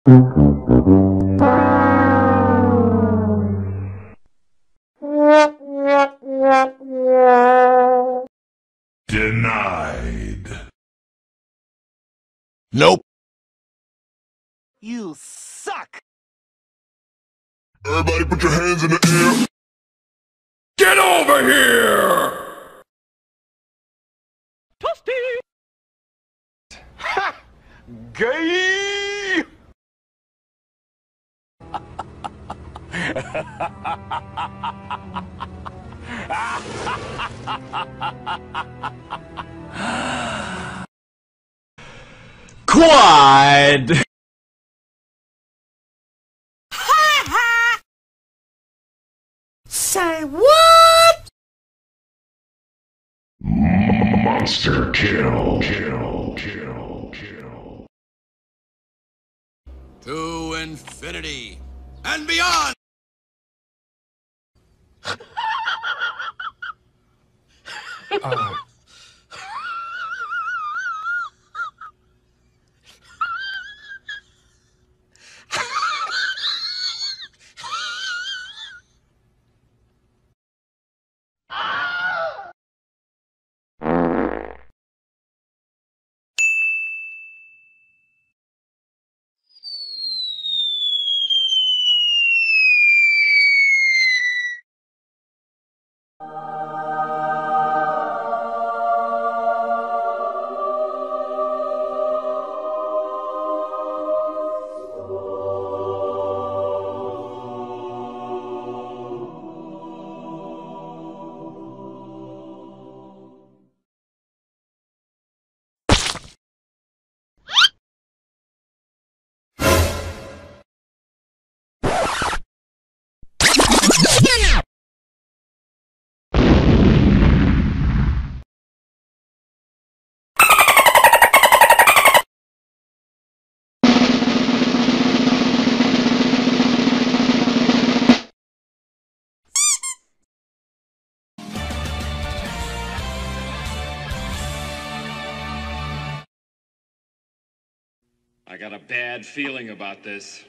Denied. Nope. You suck! Everybody put your hands in the air. Get over here! Toasty! Ha! Gay! Quad. Say what? Monster kill. To infinity and beyond! I got a bad feeling about this.